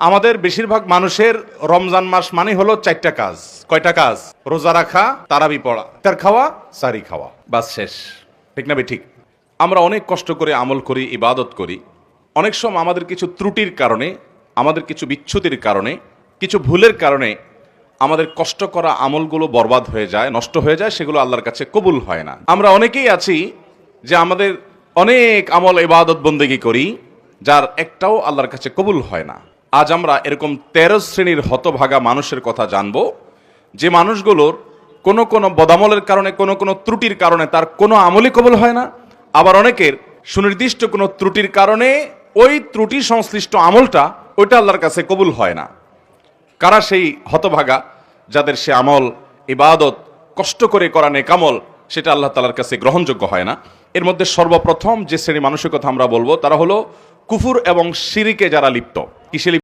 আমাদের বেশিরভাগ মানুষের রমজান মাস মানে হলো 4টা কাজ। কয়টা কাজ? রোজা রাখা, তারাবি পড়া, ইফতার খাওয়া, সারি খাওয়া, বাস শেষ। ঠিক না ঠিক? আমরা অনেক কষ্ট করে আমল করি, ইবাদত করি। অনেক সময় আমাদের কিছু ত্রুটির কারণে, আমাদের কিছু বিচ্যুতির কারণে, কিছু ভুলের কারণে আমাদের কষ্ট করা আমলগুলো বরবাদ হয়ে যায়, নষ্ট হয়ে যায়, সেগুলো আল্লাহর কাছে কবুল হয় না। আমরা অনেকেই আছি যে আমাদের অনেক আমল ইবাদত বন্দেগী করি, যার একটাও আল্লাহর কাছে কবুল হয় না। আজ আমরা এরকম 13 শ্রেণীর হতভাগা মানুষের কথা জানবো, যে মানুষগুলোর কোনো কোনো বদামলের কারণে, কোনো কোনো ত্রুটির কারণে তার কোনো আমলই কবুল হয় না। আবার অনেকের সুনির্দিষ্ট কোনো ত্রুটির কারণে ওই ত্রুটি সংশ্লিষ্ট আমলটা ওইটা আল্লাহর কাছে কবুল হয় না। কারা সেই হতভাগা যাদের সে আমল ইবাদত কষ্ট করে করা নেকামল সেটা আল্লাহ তাআলার কাছে গ্রহণযোগ্য হয় না? এর মধ্যে সর্বপ্রথম যে শ্রেণী মানুষের কথা আমরা বলবো তারা হলো কুফর এবং শিরিকে যারা লিপ্ত। কিসে লিপ্ত?